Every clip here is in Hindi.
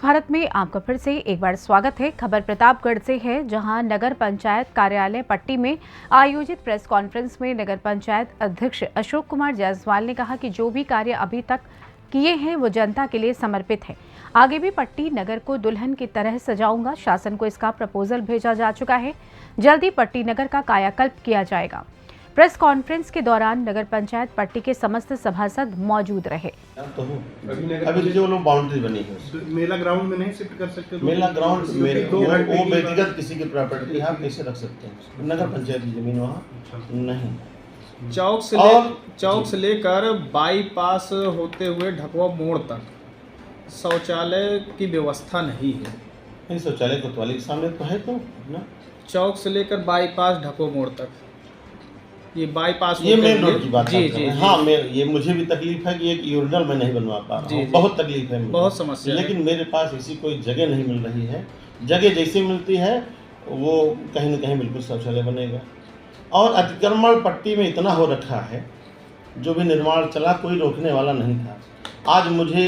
भारत में आपका फिर से एक बार स्वागत है। खबर प्रतापगढ़ से है, जहां नगर पंचायत कार्यालय पट्टी में आयोजित प्रेस कॉन्फ्रेंस में नगर पंचायत अध्यक्ष अशोक कुमार जायसवाल ने कहा कि जो भी कार्य अभी तक किए हैं वो जनता के लिए समर्पित है। आगे भी पट्टी नगर को दुल्हन की तरह सजाऊंगा। शासन को इसका प्रपोजल भेजा जा चुका है। जल्दी पट्टी नगर का कायाकल्प किया जाएगा। प्रेस कॉन्फ्रेंस के दौरान नगर पंचायत पट्टी के समस्त सभासद मौजूद रहे। तो अभी जो लोग बाउंड्री बनी है मेला ग्राउंड में नहीं शिफ्ट कर सकते। मेला ग्राउंड वो व्यक्तिगत किसी की प्रॉपर्टी आप कैसे रख सकते हैं? नगर पंचायत की जमीन वहाँ नहीं। चौक से लेकर बाईपास होते हुए ढकवा मोड़ तक शौचालय की व्यवस्था नहीं है। नहीं, शौचालय कोतवाली के सामने तो है तो ना। चौक से लेकर बाईपास ढकवा मोड़ तक, ये बाईपास ये मेन रोड की बात जी जी। हाँ, ये मुझे भी तकलीफ है कि एक यूरिनल मैं नहीं बनवा पा रहा हूँ। बहुत तकलीफ है, बहुत समस्या, लेकिन मेरे पास ऐसी कोई जगह नहीं मिल रही है। जगह जैसे मिलती है वो कहीं न कहीं बिल्कुल शौचालय बनेगा। और अतिक्रमण पट्टी में इतना हो रखा है, जो भी निर्माण चला कोई रोकने वाला नहीं था। आज मुझे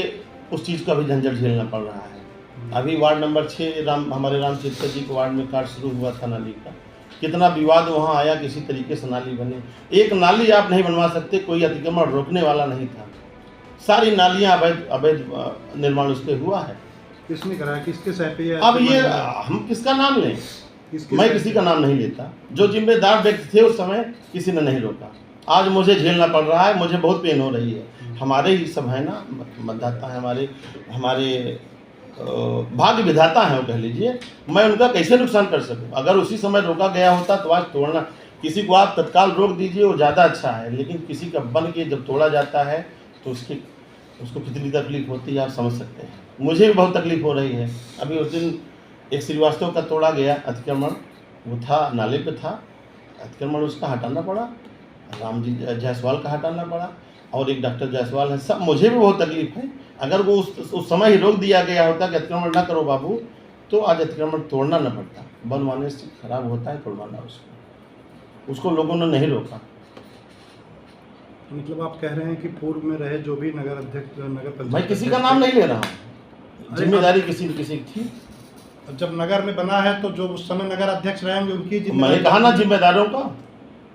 उस चीज़ का भी झंझट झेलना पड़ रहा है। अभी वार्ड नंबर 6 हमारे राम चित्तर जी के वार्ड में कार्य शुरू हुआ था नाली का। कितना विवाद वहाँ आया, किसी तरीके से नाली बनी। एक नाली आप नहीं बनवा सकते, कोई अतिक्रमण रोकने वाला नहीं था। सारी नालियाँ अवैध निर्माण उस पर हुआ है। किसने कराया, किसके सह पे? अब ये हम किसका नाम लें? मैं किसी का नाम नहीं लेता। जो जिम्मेदार व्यक्ति थे उस समय किसी ने नहीं रोका। आज मुझे झेलना पड़ रहा है, मुझे बहुत पेन हो रही है। हमारे ही सब है ना, मतदाता है, हमारे भाग्य विधाता है वो कह लीजिए। मैं उनका कैसे नुकसान कर सकूं? अगर उसी समय रोका गया होता तो आज तोड़ना, किसी को आप तत्काल रोक दीजिए वो ज़्यादा अच्छा है, लेकिन किसी का बन के जब तोड़ा जाता है तो उसको कितनी तकलीफ होती है आप समझ सकते हैं। मुझे भी बहुत तकलीफ हो रही है। अभी उस दिन एक श्रीवास्तव का तोड़ा गया अतिक्रमण, वो था नाले पे था, अतिक्रमण उसका हटाना पड़ा, राम जी जायसवाल का हटाना पड़ा, और एक डॉक्टर जायसवाल है। सब मुझे भी बहुत तकलीफ है। अगर वो उस समय ही रोक दिया गया होता कि अतिक्रमण ना करो बाबू, तो आज अतिक्रमण तोड़ना न पड़ता। बनवाने से खराब होता है तोड़वाना, उसको लोगों ने नहीं रोका। मतलब आप कह रहे हैं कि पूर्व में रहे जो भी नगर अध्यक्ष, नगर पंचायत, मैं किसी का नाम नहीं ले रहा हूँ, जिम्मेदारी किसी की थी। जब नगर में बना है तो जो उस समय नगर अध्यक्ष रहेंगे उनकी मैंने कहा ना जिम्मेदारों का।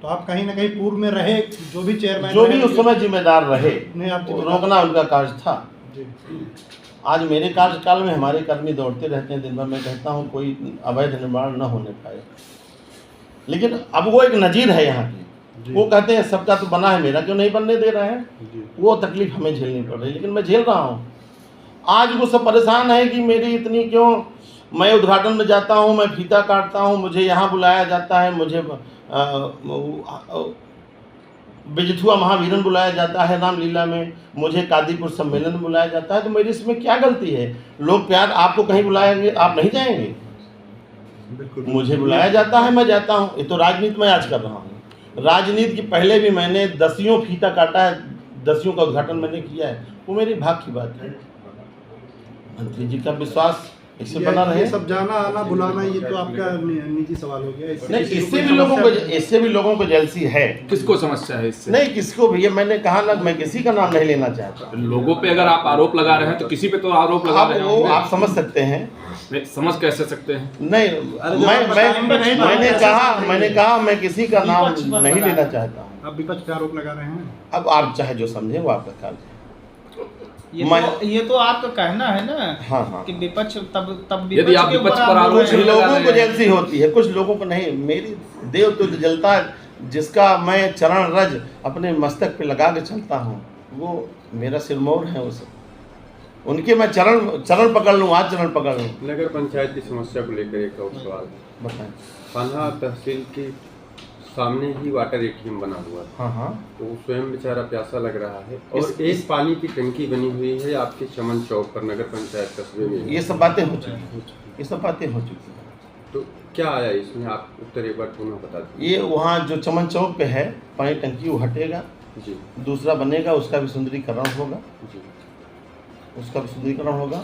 तो आप कहीं ना कहीं पूर्व में रहे, जो भी चेयरमैन, जो भी उस समय जिम्मेदार रहे, रोकना उनका कार्य था। आज मेरे कार्यकाल में हमारे कर्मी दौड़ते रहते हैं दिन भर। मैं कहता हूँ कोई अवैध निर्माण न होने पाए, लेकिन अब वो एक नजीर है यहाँ की। वो कहते हैं सबका तो बना है, मेरा क्यों नहीं बनने दे रहे हैं? वो तकलीफ हमें झेलनी पड़ रही है, लेकिन मैं झेल रहा हूँ। आज वो सब परेशान है कि मेरी इतनी क्यों। मैं उद्घाटन में जाता हूँ, मैं फीता काटता हूँ, मुझे यहाँ बुलाया जाता है, मुझे बिजथुआ महावीरन बुलाया जाता है रामलीला में, मुझे कादीपुर सम्मेलन में बुलाया जाता है। तो मेरी इसमें क्या गलती है? लोग प्यार आपको कहीं बुलाएंगे, आप नहीं जाएंगे? मुझे बुलाया जाता है, मैं जाता हूँ। ये तो राजनीति में आज कर रहा हूँ। राजनीति के पहले भी मैंने 10 फीता काटा है, 10 का उद्घाटन मैंने किया है। वो मेरी भाग की बात है। मंत्री जी का विश्वास इससे बना रहे। सब जाना आना बुलाना ये तो आपका निजी सवाल हो गया। नहीं, इससे भी लोगों को जेलसी है। किसको समस्या है इससे? नहीं, किसको भी। मैंने कहा ना, मैं किसी का नाम नहीं लेना चाहता। लोगों पे अगर आप आरोप लगा रहे हैं तो किसी पे तो आरोप लगा रहे हैं। आप समझ सकते हैं। नहीं, समझ कैसे सकते हैं? नहीं, मैंने कहा मैं किसी का नाम नहीं लेना चाहता हूँ। आप विपक्ष पे आरोप लगा रहे हैं। अब आप चाहे जो समझे वो आपका ख्याल है। ये तो आपका कहना है ना। हाँ। कि विपक्ष तब यदि आप विपक्ष पर आरोप, कुछ लोगों को जेलसी होती है, कुछ लोगों को नहीं। मेरी देव तो जलता है, जिसका मैं चरण रज अपने मस्तक पे लगा के चलता हूँ, वो मेरा सिरमौर है। वो सब उनके मैं चरण पकड़ लूँ, आज चरण पकड़ लूँ। नगर पंचायत की समस्या को लेकर एक और सवाल बताएं। कान्हा तहसील के सामने ही वाटर एटीएम बना हुआ है। हाँ। तो स्वयं बेचारा प्यासा लग रहा है, और एक पानी की टंकी बनी हुई है आपके चमन चौक पर, नगर पंचायत कस्बे में। ये सब बातें हो चुकी हैं। तो क्या आया इसमें, आप उत्तर एक बार पुनः बता दीजिए। ये वहाँ जो चमन चौक पे है पानी टंकी, वो हटेगा जी। दूसरा बनेगा, उसका भी सुंदरीकरण होगा जी।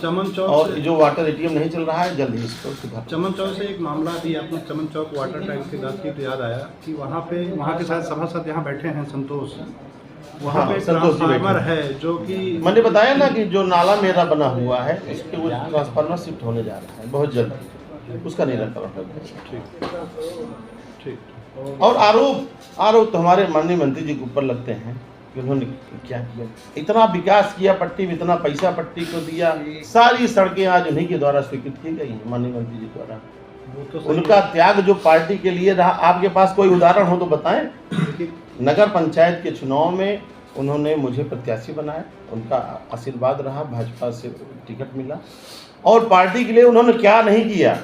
चमन चौक और जो वाटर एटीएम नहीं चल रहा है, जल्दी इसको सुधार। चमन चौक से एक मामला भी आपने चमन चौक वाटर टैंक की बात की तो याद आया कि वहाँ के साथ सभासद यहाँ बैठे हैं संतोष, वहाँ हाँ, पे संतोष जी बैठे ट्रांसफार्मर हैं। है जो कि मैंने बताया ना कि जो नाला मेरा बना हुआ है उसके वो ट्रांसफार्मर शिफ्ट होने जा रहा है बहुत जल्द, उसका निराकरण होगा। ठीक। और आरोप तो हमारे माननीय मंत्री जी के ऊपर लगते हैं कि उन्होंने क्या किया, इतना विकास किया पट्टी में, इतना पैसा पट्टी को दिया, सारी सड़कें आज उन्हीं के द्वारा स्वीकृत की गई हैं माननीय मंत्री जी द्वारा। वो तो सही उनका त्याग जो पार्टी के लिए रहा, आपके पास कोई उदाहरण हो तो बताएं। है। नगर पंचायत के चुनाव में उन्होंने मुझे प्रत्याशी बनाया, उनका आशीर्वाद रहा, भाजपा से टिकट मिला। और पार्टी के लिए उन्होंने क्या नहीं किया।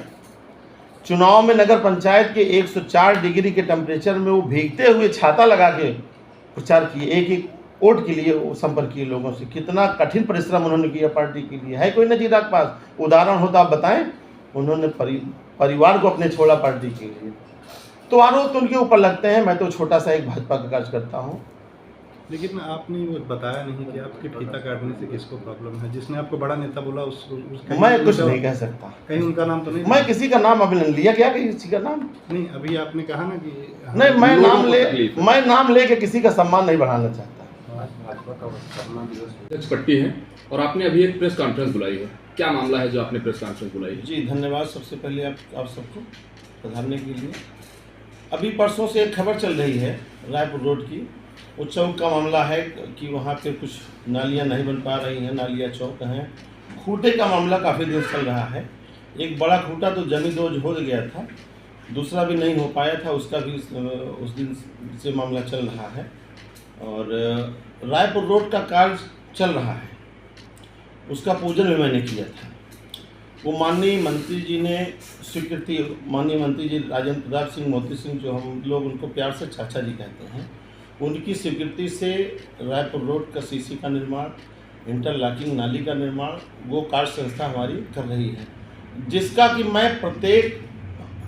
चुनाव में नगर पंचायत के 104 डिग्री के टेम्परेचर में वो भीगते हुए छाता लगा के प्रचार किए, एक वोट के लिए वो संपर्क किए लोगों से। कितना कठिन परिश्रम उन्होंने किया पार्टी के लिए। है कोई नजीर आपके पास उदाहरण हो तो आप बताएं। उन्होंने परिवार को अपने छोड़ा पार्टी के लिए। तो आरोप तो उनके ऊपर लगते हैं। मैं तो छोटा सा एक भाजपा का कार्यकर्ता हूँ। लेकिन आपने वो बताया नहीं कि आपके फीता काटने से किसको प्रॉब्लम है। जिसने आपको बड़ा नेता बोला उसका मैं कुछ नहीं कह सकता, कहीं उनका नाम तो नहीं मैं किसी का नाम अभी नहीं लिया गया कि किसी का नाम नहीं। अभी आपने कहा ना कि नहीं, मैं लोगों नाम को ले तकलीफ है। मैं नाम ले के किसी का सम्मान नहीं बढ़ाना चाहता। भाजपा का करना दिवस अध्यक्ष पट्टी है और आपने अभी एक प्रेस कॉन्फ्रेंस बुलाई है, क्या मामला है जो आपने प्रेस कॉन्फ्रेंस बुलाई है? जी धन्यवाद सबसे पहले आप सबको पधारने के लिए। अभी परसों से एक खबर चल रही है रायपुर रोड की। वो चौक का मामला है कि वहाँ पे कुछ नालियाँ नहीं बन पा रही हैं, नालियाँ चौक हैं। खूंटे का मामला काफ़ी दिन चल रहा है। एक बड़ा खूंटा तो जमीन दोज हो गया था, दूसरा भी नहीं हो पाया था, उसका भी उस दिन से मामला चल रहा है। और रायपुर रोड का कार्य चल रहा है, उसका पूजन भी मैंने किया था। वो माननीय मंत्री जी ने स्वीकृति, माननीय मंत्री जी राजेंद्र प्रताप सिंह मोती सिंह, जो हम लोग उनको प्यार से चाचा जी कहते हैं, उनकी स्वीकृति से रायपुर रोड का सीसी का निर्माण, इंटरलॉकिंग नाली का निर्माण वो कार्य संस्था हमारी कर रही है, जिसका कि मैं प्रत्येक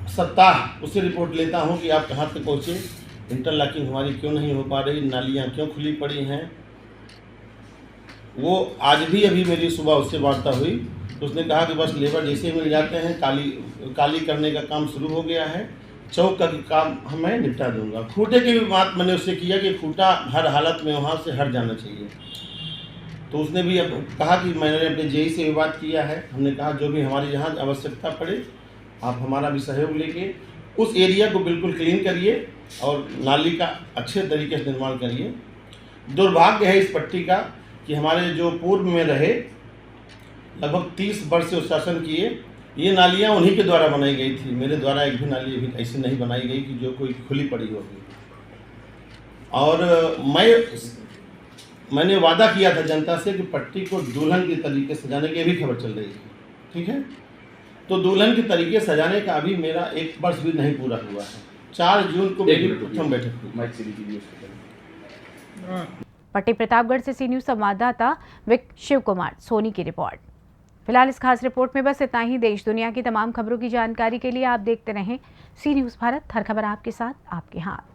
सप्ताह उससे रिपोर्ट लेता हूं कि आप कहां तक पहुंचे, इंटरलॉकिंग हमारी क्यों नहीं हो पा रही, नालियां क्यों खुली पड़ी हैं। वो आज भी अभी मेरी सुबह उससे वार्ता हुई, तो उसने कहा कि बस लेबर जैसे ही मिल जाते हैं, काली करने का काम शुरू हो गया है, चौक का काम मैं निपटा दूंगा। खूंटे की भी बात मैंने उससे किया कि खूंटा हर हालत में वहाँ से हट जाना चाहिए। तो उसने भी अब कहा कि मैंने अपने जेई से भी बात किया है। हमने कहा जो भी हमारी जहाँ आवश्यकता पड़े आप हमारा भी सहयोग लेके उस एरिया को बिल्कुल क्लीन करिए और नाली का अच्छे तरीके से निर्माण करिए। दुर्भाग्य है इस पट्टी का कि हमारे जो पूर्व में रहे लगभग 30 वर्ष से शासन किए, ये नालियाँ उन्हीं के द्वारा बनाई गई थी। मेरे द्वारा एक भी नाली अभी ऐसी नहीं बनाई गई कि जो कोई खुली पड़ी होगी। और मैंने वादा किया था जनता से कि पट्टी को दुल्हन के तरीके सजाने की अभी खबर चल रही है, ठीक है। तो दुल्हन के तरीके सजाने का अभी मेरा 1 वर्ष भी नहीं पूरा हुआ है। 4 जून को मेरी प्रथम बैठक हुई। पट्टी प्रतापगढ़ से सी न्यूज संवाददाता शिव कुमार सोनी की रिपोर्ट। फिलहाल इस खास रिपोर्ट में बस इतना ही। देश दुनिया की तमाम खबरों की जानकारी के लिए आप देखते रहें सी न्यूज भारत। हर खबर आपके साथ, आपके हाथ।